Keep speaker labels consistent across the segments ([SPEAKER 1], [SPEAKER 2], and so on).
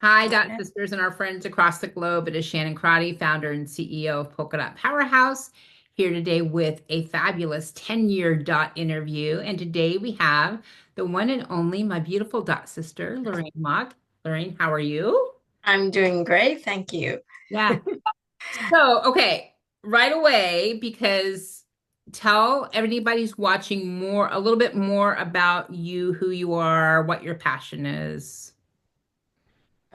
[SPEAKER 1] Hi, Dot Sisters and our friends across the globe. It is Shannon Crotty, founder and CEO of Polka Dot Powerhouse, here today with a fabulous 10-year Dot interview. And today we have the one and only my beautiful Dot sister, Lorraine Mock. Lorraine, how are you?
[SPEAKER 2] I'm doing great, thank you.
[SPEAKER 1] Yeah. Okay, right away, because tell everybody who's watching a little bit more about you, who you are, what your passion is.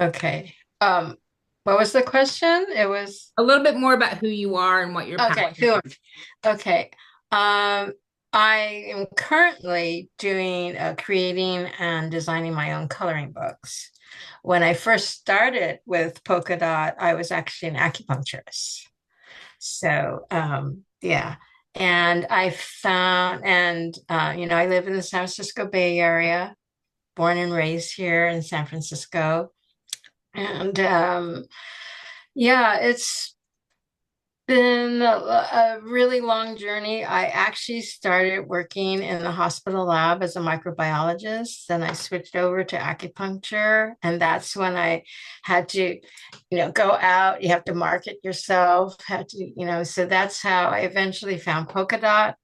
[SPEAKER 2] Okay. What was the question? It was
[SPEAKER 1] A little bit more about who you are and what your
[SPEAKER 2] okay,
[SPEAKER 1] passion is.
[SPEAKER 2] okay. Um, I am currently doing creating and designing my own coloring books. When I first started with Polka Dot, I was actually an acupuncturist. So, yeah. And I found, and I live in the San Francisco Bay Area, born and raised here in San Francisco. And yeah, it's been a really long journey. I actually started working in the hospital lab as a microbiologist. Then I switched over to acupuncture, and that's when I had to, go out. You have to market yourself, had to, so that's how I eventually found Polka Dot.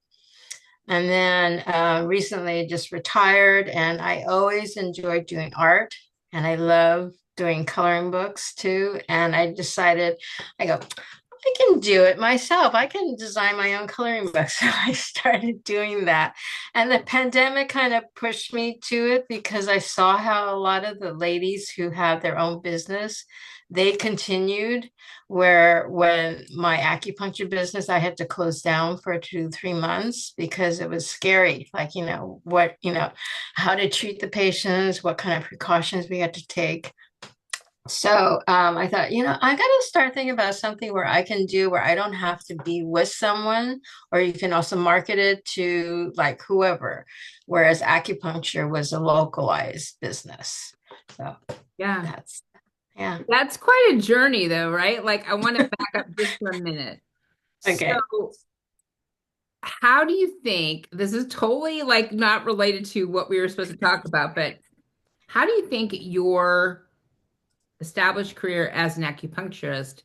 [SPEAKER 2] And then recently just retired, and I always enjoyed doing art, and I love doing coloring books too. And I decided, I go, I can do it myself. I can design my own coloring book. So I started doing that. And the pandemic kind of pushed me to it because I saw how a lot of the ladies who have their own business, they continued. Where when my acupuncture business, I had to close down for 2, 3 months because it was scary. Like, how to treat the patients, what kind of precautions we had to take. So I thought, I got to start thinking about something where I can do where I don't have to be with someone, or you can also market it to like whoever, whereas acupuncture was a localized business. So
[SPEAKER 1] Yeah.
[SPEAKER 2] that's, yeah.
[SPEAKER 1] That's quite a journey, though, right? Like, I want to back up just for a minute.
[SPEAKER 2] Okay.
[SPEAKER 1] So, how do you think this is totally like not related to what we were supposed to talk about, but how do you think your established career as an acupuncturist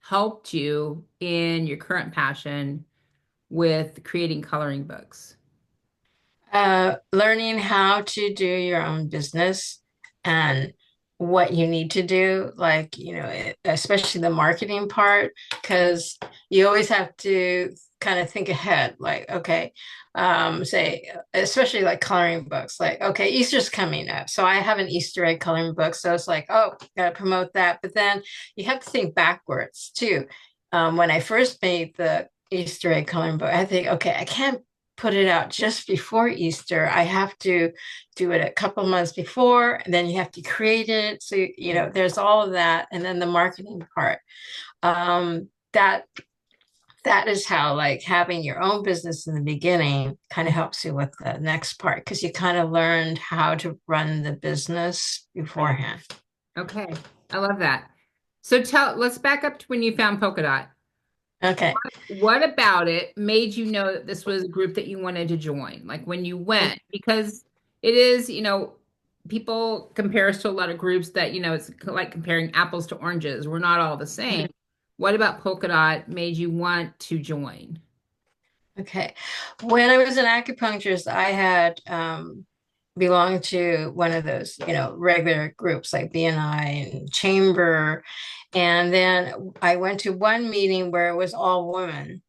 [SPEAKER 1] helped you in your current passion with creating coloring books?
[SPEAKER 2] Learning how to do your own business and what you need to do, like, especially the marketing part, because you always have to kind of think ahead, like, okay, say, especially like coloring books, like, okay, Easter's coming up. So I have an Easter egg coloring book. So it's like, oh, gotta promote that. But then you have to think backwards too. When I first made the Easter egg coloring book, I think, okay, I can't put it out just before Easter. I have to do it a couple months before, and then you have to create it. So, there's all of that. And then the marketing part. That is how like having your own business in the beginning kind of helps you with the next part because you kind of learned how to run the business
[SPEAKER 1] Right.
[SPEAKER 2] beforehand.
[SPEAKER 1] Okay. I love that. Let's back up to when you found Polka Dot.
[SPEAKER 2] Okay.
[SPEAKER 1] What about it made you know that this was a group that you wanted to join? Like when you went, because it is, people compare us to a lot of groups that, it's like comparing apples to oranges. We're not all the same. What about Polka Dot made you want to join?
[SPEAKER 2] Okay. When I was an acupuncturist, I had belonged to one of those, regular groups like BNI and Chamber. And then I went to one meeting where it was all women.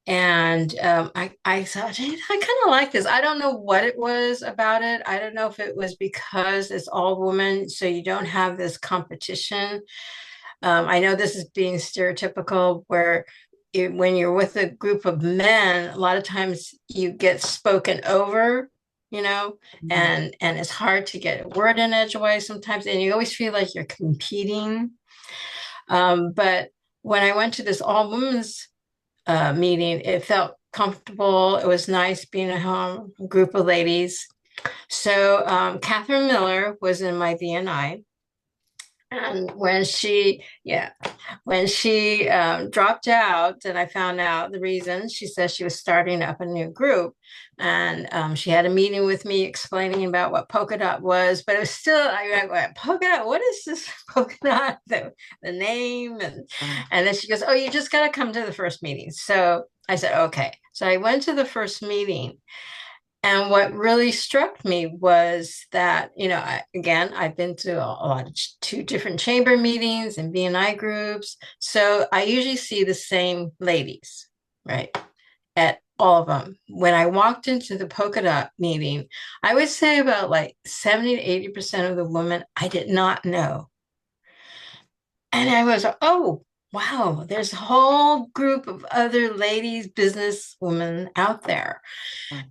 [SPEAKER 2] And I thought, hey, I kind of like this. I don't know what it was about it. I don't know if it was because it's all women, so you don't have this competition. I know this is being stereotypical, where when you're with a group of men, a lot of times you get spoken over,
[SPEAKER 1] Mhm.
[SPEAKER 2] and it's hard to get a word in edgewise sometimes, and you always feel like you're competing. But when I went to this all women's meeting, it felt comfortable. It was nice being at home, a group of ladies. So Catherine Miller was in my BNI, And when she dropped out, and I found out the reason, she says she was starting up a new group. And she had a meeting with me explaining about what polka dot was, but it was still, I went, polka dot, what is this polka dot? The name. And then she goes, oh, you just got to come to the first meeting. So I said, okay. So I went to the first meeting. And what really struck me was that, again, I've been to a lot of two different chamber meetings and BNI groups. So I usually see the same ladies, right? At all of them. When I walked into the polka dot meeting, I would say about like 70 to 80% of the women I did not know. And I was, oh, wow, there's a whole group of other ladies, business women out there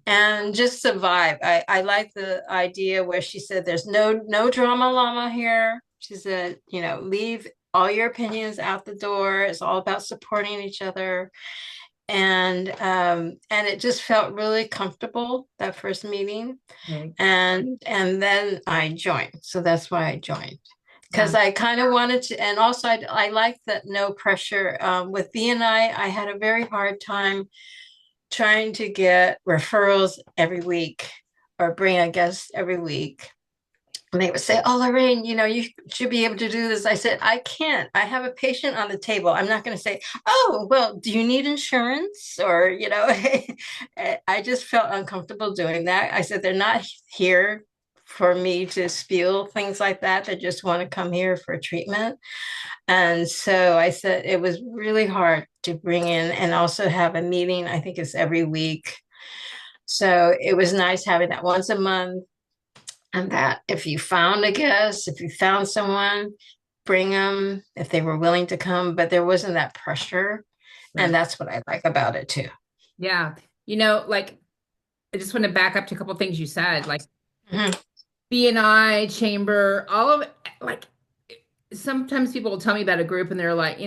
[SPEAKER 2] and just survive. I like the idea where she said there's no drama llama here. She said, leave all your opinions out the door. It's all about supporting each other. And it just felt really comfortable that first meeting.
[SPEAKER 1] Right.
[SPEAKER 2] And then I joined. So that's why I joined.
[SPEAKER 1] Yeah.
[SPEAKER 2] Because I kind of wanted to, and also I like that no pressure. With BNI, I had a very hard time trying to get referrals every week or bring a guest every week. And they would say, oh, Lorraine, you should be able to do this. I said, I can't. I have a patient on the table. I'm not going to say, oh, well, do you need insurance? Or, I just felt uncomfortable doing that. I said, they're not here for me to spiel things like that. They just want to come here for treatment. And so I said it was really hard to bring in and also have a meeting. I think it's every week. So it was nice having that once a month. And that if you found a guest, if you found someone, bring them if they were willing to come, but there wasn't that pressure. And
[SPEAKER 1] Right.
[SPEAKER 2] that's what I like about it too.
[SPEAKER 1] Yeah. Like I just want to back up to a couple things you said, like
[SPEAKER 2] Mhm,
[SPEAKER 1] BNI, chamber, all of it. Like sometimes people will tell me about a group and they're like,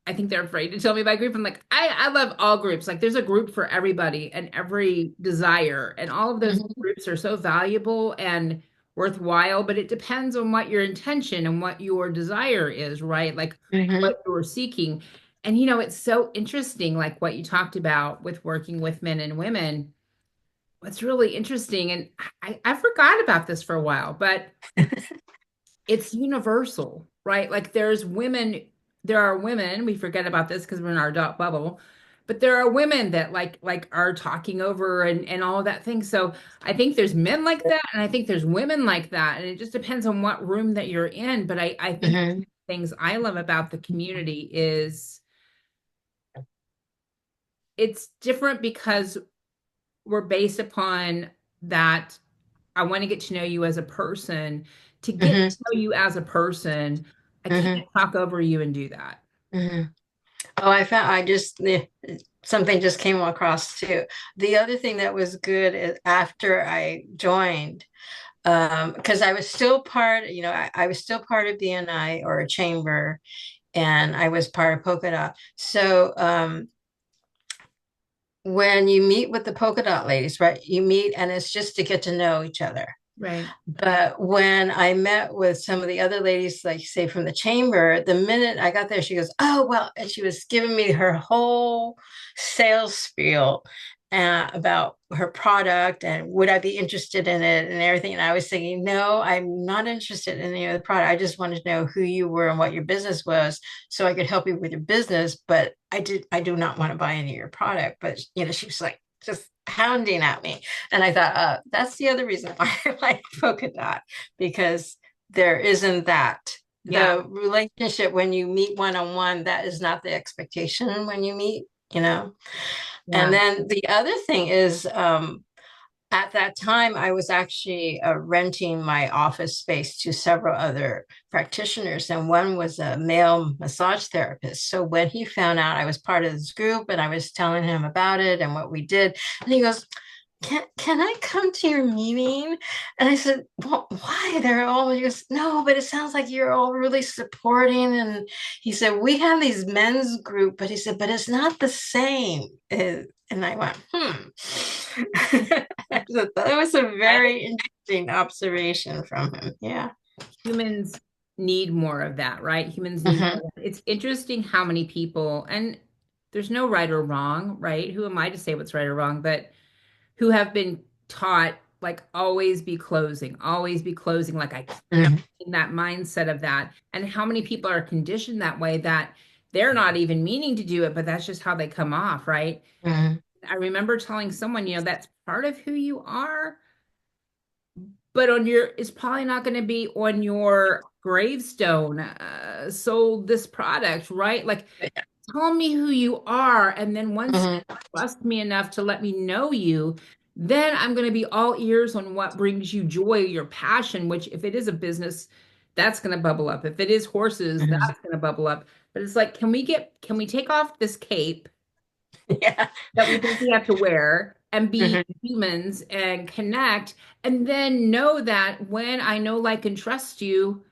[SPEAKER 1] I think they're afraid to tell me about a group. I'm like, I love all groups. Like there's a group for everybody and every desire. And all of those
[SPEAKER 2] mhm,
[SPEAKER 1] groups are so valuable and worthwhile, but it depends on what your intention and what your desire is, right? Like what
[SPEAKER 2] mhm,
[SPEAKER 1] you're seeking. And it's so interesting, like what you talked about with working with men and women. What's really interesting, and I forgot about this for a while, but it's universal, right? Like there are women, we forget about this because we're in our adult bubble, but there are women that like are talking over and all of that thing. So I think there's men like that, and I think there's women like that, and it just depends on what room that you're in. But I think
[SPEAKER 2] mhm,
[SPEAKER 1] things I love about the community is it's different because we're based upon that I want to get to know you as a person. To get to
[SPEAKER 2] mhm,
[SPEAKER 1] know you as a person, I can't
[SPEAKER 2] mhm,
[SPEAKER 1] talk over you and do that.
[SPEAKER 2] mhm. Oh, something just came across too. The other thing that was good is after I joined, because I was still part, I was still part of BNI or a chamber, and I was part of Polka Dot. So when you meet with the Polka Dot ladies, right, you meet and it's just to get to know each other.
[SPEAKER 1] Right.
[SPEAKER 2] But when I met with some of the other ladies, like say from the chamber, the minute I got there, she goes, oh, well, and she was giving me her whole sales spiel about her product and would I be interested in it and everything. And I was thinking, no, I'm not interested in any of the product. I just wanted to know who you were and what your business was so I could help you with your business. But I do not want to buy any of your product. But, she was like, just pounding at me. And I thought, that's the other reason why I like polka dot, because there isn't that.
[SPEAKER 1] Yeah.
[SPEAKER 2] The relationship when you meet one on one, that is not the expectation when you meet. And
[SPEAKER 1] Yeah.
[SPEAKER 2] then the other thing is, at that time, I was actually renting my office space to several other practitioners, and one was a male massage therapist. So when he found out I was part of this group and I was telling him about it and what we did, and he goes, can I come to your meeting? And I said, well, why? They're all, he goes, no, but it sounds like you're all really supporting. And he said, we have these men's group, but he said, but it's not the same. And I went, So that was a
[SPEAKER 1] I
[SPEAKER 2] very interesting observation from him. Yeah.
[SPEAKER 1] humans. need more of that, right? Humans need
[SPEAKER 2] Hmm.
[SPEAKER 1] more of that. It's interesting how many people, and there's no right or wrong, right? Who am I to say what's right or wrong? But who have been taught like always be closing, like I can't,
[SPEAKER 2] Hmm.
[SPEAKER 1] in that mindset of that. And how many people are conditioned that way that they're not even meaning to do it, but that's just how they come off, right?
[SPEAKER 2] Hmm.
[SPEAKER 1] I remember telling someone, that's part of who you are, but on your it's probably not going to be on your gravestone. Sold this product, right? Like, tell me who you are, and then once
[SPEAKER 2] Hmm.
[SPEAKER 1] you trust me enough to let me know you, then I'm going to be all ears on what brings you joy, your passion. Which, if it is a business, that's going to bubble up. If it is horses,
[SPEAKER 2] Hmm.
[SPEAKER 1] that's going to bubble up. But it's like, can we take off this cape
[SPEAKER 2] Yeah.
[SPEAKER 1] that we think we have to wear and be
[SPEAKER 2] Hmm.
[SPEAKER 1] humans and connect, and then know that when I know, like, and trust you,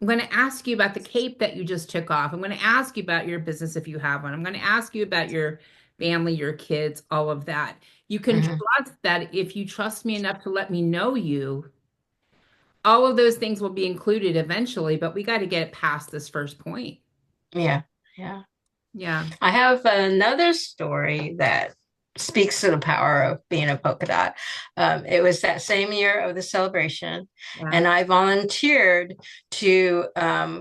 [SPEAKER 1] I'm going to ask you about the cape that you just took off. I'm going to ask you about your business if you have one. I'm going to ask you about your family, your kids, all of that. You can
[SPEAKER 2] Hmm.
[SPEAKER 1] trust that if you trust me enough to let me know you, all of those things will be included eventually, but we got to get past this first point.
[SPEAKER 2] Yeah. Yeah.
[SPEAKER 1] Yeah.
[SPEAKER 2] I have another story that speaks to the power of being a polka dot. It was that same year of the celebration,
[SPEAKER 1] Yeah.
[SPEAKER 2] and I volunteered to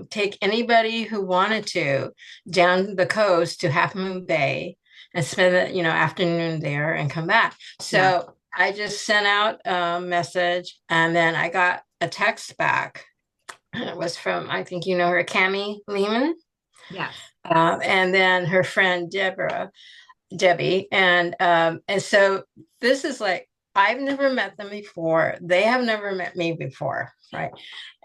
[SPEAKER 2] take anybody who wanted to down the coast to Half Moon Bay and spend the afternoon there and come back.
[SPEAKER 1] Yeah.
[SPEAKER 2] So I just sent out a message, and then I got a text back. And it was from, I think you know her, Cami Lehman,
[SPEAKER 1] Yes.
[SPEAKER 2] and then her friend Debbie, and so this is like I've never met them before. They have never met me before, right?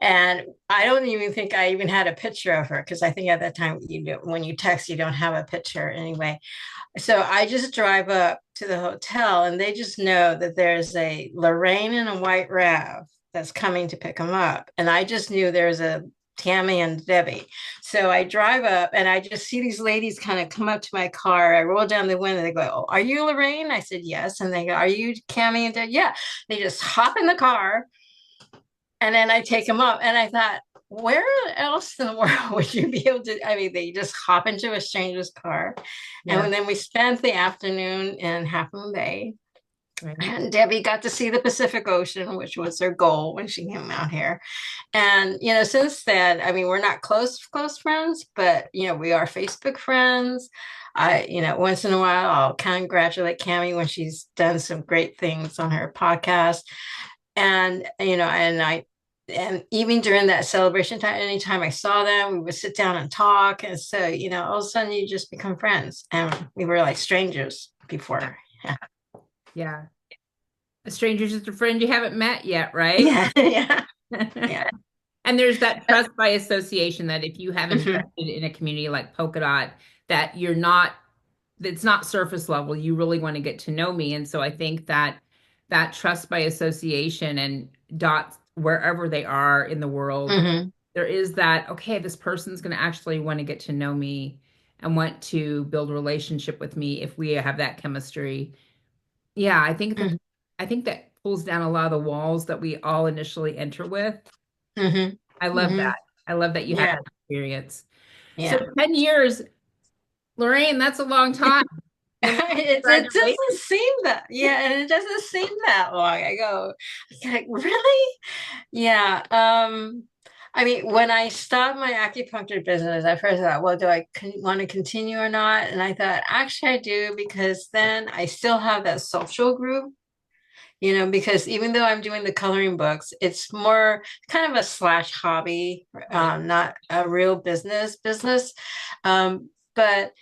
[SPEAKER 2] And I don't even think I even had a picture of her because I think at that time when you text you don't have a picture anyway. So I just drive up to the hotel and they just know that there's a Lorraine and a white Rav that's coming to pick them up. And I just knew there's a Tammy and Debbie. So I drive up and I just see these ladies kind of come up to my car. I roll down the window. They go, "Oh, are you Lorraine?" I said, "Yes." And they go, "Are you Tammy and Debbie?" Yeah. They just hop in the car and then I take them up. And I thought, where else in the world would you be able to? I mean, they just hop into a stranger's car.
[SPEAKER 1] Yeah.
[SPEAKER 2] And then we spent the afternoon in Half Moon Bay.
[SPEAKER 1] Right.
[SPEAKER 2] And Debbie got to see the Pacific Ocean, which was her goal when she came out here. And, since then, I mean, we're not close friends, but, we are Facebook friends. Once in a while, I'll congratulate Cami when she's done some great things on her podcast. And even during that celebration time, anytime I saw them, we would sit down and talk. And so, all of a sudden you just become friends. And we were like strangers
[SPEAKER 1] Yeah.
[SPEAKER 2] before. Yeah.
[SPEAKER 1] Yeah. A stranger's just a friend you haven't met yet, right?
[SPEAKER 2] Yeah. Yeah. Yeah.
[SPEAKER 1] And there's that trust by association that if you have
[SPEAKER 2] Hmm.
[SPEAKER 1] invested in a community like Polka Dot, that you're not, that's not surface level. You really want to get to know me. And so I think that that trust by association and dots wherever they are in the world,
[SPEAKER 2] Hmm.
[SPEAKER 1] there is that, okay, this person's going to actually want to get to know me and want to build a relationship with me if we have that chemistry. Yeah, I think that pulls down a lot of the walls that we all initially enter with.
[SPEAKER 2] Hmm.
[SPEAKER 1] I love
[SPEAKER 2] Hmm.
[SPEAKER 1] that. I love that you had
[SPEAKER 2] Yeah.
[SPEAKER 1] that experience. So
[SPEAKER 2] Yeah.
[SPEAKER 1] 10 years, Lorraine, that's a long time. Can we
[SPEAKER 2] It
[SPEAKER 1] congratulate?
[SPEAKER 2] doesn't seem that, yeah, and it doesn't seem that long. I go, like, really? Yeah. I mean, when I stopped my acupuncture business, I first thought, well, do I want to continue or not? And I thought, actually, I do because then I still have that social group, because even though I'm doing the coloring books, it's more kind of a slash hobby,
[SPEAKER 1] Right.
[SPEAKER 2] not a real business. But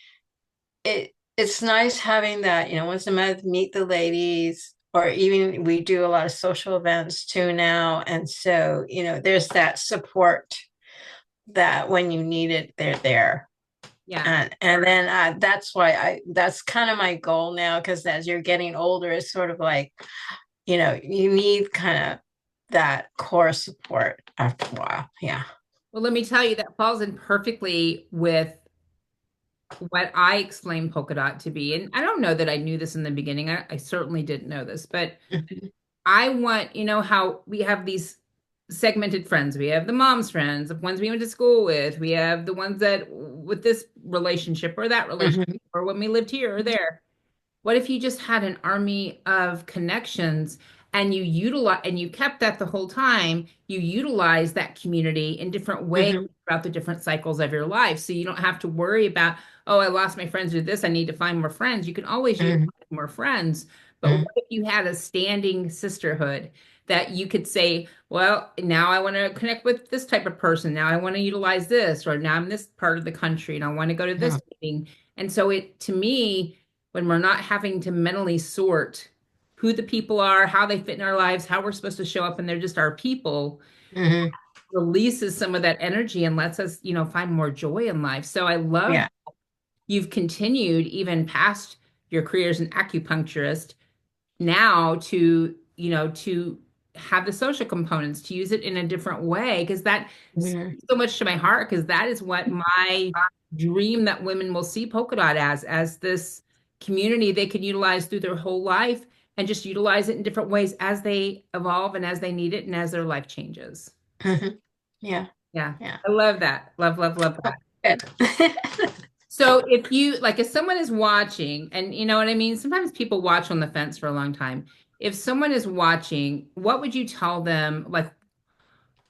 [SPEAKER 2] it's nice having that, once a month, meet the ladies, or even we do a lot of social events too now. And so, there's that support that when you need it, they're there.
[SPEAKER 1] Yeah.
[SPEAKER 2] And then that's why that's kind of my goal now, because as you're getting older, it's sort of like, you need kind of that core support after a while. Yeah.
[SPEAKER 1] Well, let me tell you, that falls in perfectly with what I explained polka dot to be. And I don't know that I knew this in the beginning. I certainly didn't know this, but
[SPEAKER 2] Mhm.
[SPEAKER 1] I want, how we have these segmented friends. We have the mom's friends, the ones we went to school with. We have the ones that with this relationship or that relationship,
[SPEAKER 2] Hmm.
[SPEAKER 1] or when we lived here or there. What if you just had an army of connections and you kept that the whole time? You utilize that community in different ways
[SPEAKER 2] Hmm.
[SPEAKER 1] throughout the different cycles of your life. So you don't have to worry about, oh, I lost my friends with this. I need to find more friends. You can always utilize
[SPEAKER 2] Hmm.
[SPEAKER 1] more friends. But what if you had a standing sisterhood that you could say, well, now I want to connect with this type of person. Now I want to utilize this, or now I'm this part of the country and I want to go to this
[SPEAKER 2] Hmm.
[SPEAKER 1] meeting. And so it, to me, when we're not having to mentally sort who the people are, how they fit in our lives, how we're supposed to show up, and they're just our people,
[SPEAKER 2] Hmm.
[SPEAKER 1] releases some of that energy and lets us, find more joy in life. So I love
[SPEAKER 2] Yeah.
[SPEAKER 1] you've continued even past your career as an acupuncturist now to have the social components, to use it in a different way, because that
[SPEAKER 2] Hmm.
[SPEAKER 1] speaks so much to my heart, because that is what my dream that women will see Polka Dot as this community they can utilize through their whole life and just utilize it in different ways as they evolve and as they need it and as their life changes.
[SPEAKER 2] Hmm. Yeah.
[SPEAKER 1] Yeah.
[SPEAKER 2] Yeah.
[SPEAKER 1] I love that. Love, love, love
[SPEAKER 2] Oh,
[SPEAKER 1] that.
[SPEAKER 2] good.
[SPEAKER 1] So if you like, if someone is watching, and you know what I mean, sometimes people watch on the fence for a long time. If someone is watching, what would you tell them? Like,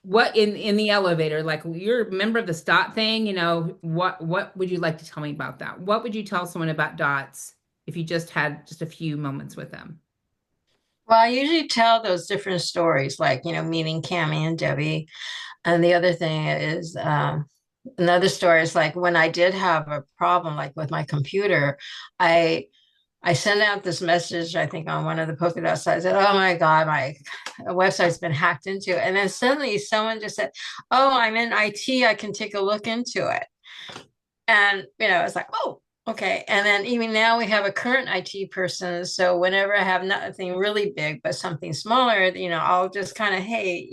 [SPEAKER 1] what in the elevator? Like, you're a member of the STOT thing. What would you like to tell me about that? What would you tell someone about dots if you just had just a few moments with them?
[SPEAKER 2] Well, I usually tell those different stories, like, meeting Cammy and Debbie. And the other thing is, another story is like when I did have a problem, like with my computer, I I sent out this message, I think on one of the polka dot sites, said, "Oh my God, my website's been hacked into." And then suddenly someone just said, "Oh, I'm in IT. I can take a look into it." And, it's like, "Oh, okay." And then even now we have a current IT person. So whenever I have nothing really big, but something smaller, I'll just kind of, hey,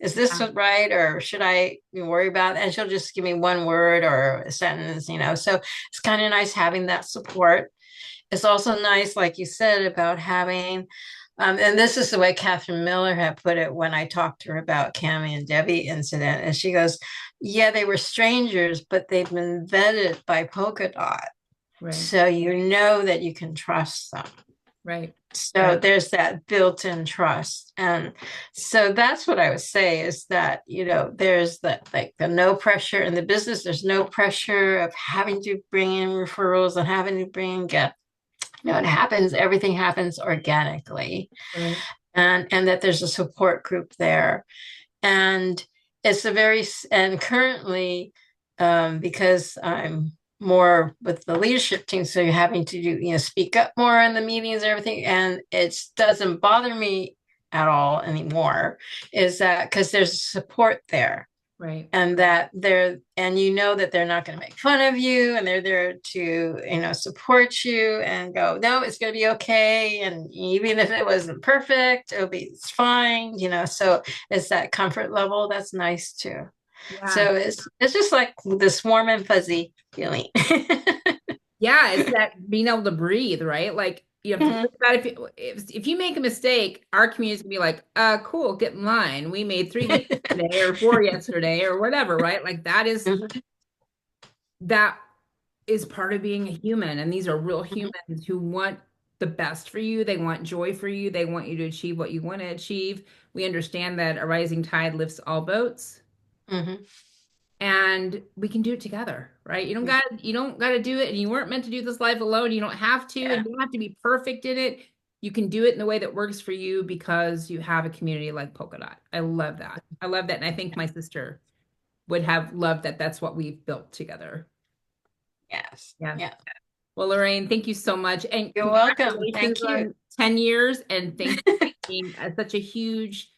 [SPEAKER 2] is this
[SPEAKER 1] Yeah.
[SPEAKER 2] right? Or should I worry about it? And she'll just give me one word or a sentence, So it's kind of nice having that support. It's also nice, like you said, about having, and this is the way Catherine Miller had put it when I talked to her about Cammy and Debbie incident. And she goes, yeah, they were strangers, but they've been vetted by Polka Dot.
[SPEAKER 1] Right.
[SPEAKER 2] So you know that you can trust them.
[SPEAKER 1] Right.
[SPEAKER 2] So
[SPEAKER 1] Right.
[SPEAKER 2] there's that built-in trust. And so that's what I would say is that, there's that like the no pressure in the business. There's no pressure of having to bring in referrals and having to bring in get it happens, everything happens organically,
[SPEAKER 1] Right.
[SPEAKER 2] and that there's a support group there. And it's and currently, because I'm more with the leadership team, so you're having to do, speak up more in the meetings and everything. And it doesn't bother me at all anymore, is that because there's support there
[SPEAKER 1] Right.
[SPEAKER 2] and that they're not going to make fun of you, and they're there to support you and go, no, it's going to be okay, and even if it wasn't perfect, it's fine, so it's that comfort level that's nice too.
[SPEAKER 1] Yeah.
[SPEAKER 2] So it's just like this warm and fuzzy feeling.
[SPEAKER 1] Yeah, it's that being able to breathe, right? Like you have to think about if you make a mistake, our community's gonna be like, cool, get in line. We made three games today or four yesterday or whatever, right? Like that is part of being a human. And these are real humans who want the best for you. They want joy for you. They want you to achieve what you want to achieve. We understand that a rising tide lifts all boats.
[SPEAKER 2] Hmm.
[SPEAKER 1] And we can do it together, right? You don't got to do it, and you weren't meant to do this life alone. You don't have to,
[SPEAKER 2] Yeah.
[SPEAKER 1] and you don't have to be perfect in it. You can do it in the way that works for you because you have a community like Polka Dot. I love that. I love that, and I think my sister would have loved that. That's what we've built together.
[SPEAKER 2] Yes.
[SPEAKER 1] Yeah.
[SPEAKER 2] Yeah.
[SPEAKER 1] Well, Lorraine, thank you so much, and
[SPEAKER 2] You're welcome.
[SPEAKER 1] congratulations
[SPEAKER 2] Thank you.
[SPEAKER 1] on 10 years, and thank you for being such a huge,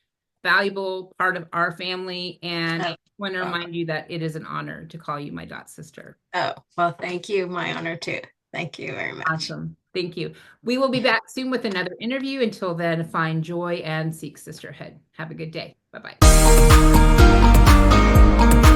[SPEAKER 1] valuable part of our family. And I
[SPEAKER 2] Oh,
[SPEAKER 1] want to
[SPEAKER 2] welcome.
[SPEAKER 1] remind you that it is an honor to call you my dot sister.
[SPEAKER 2] Oh, well, thank you. My honor too. Thank you very much.
[SPEAKER 1] Awesome. Thank you. We will be back soon with another interview. Until then, find joy and seek sisterhood. Have a good day. Bye bye.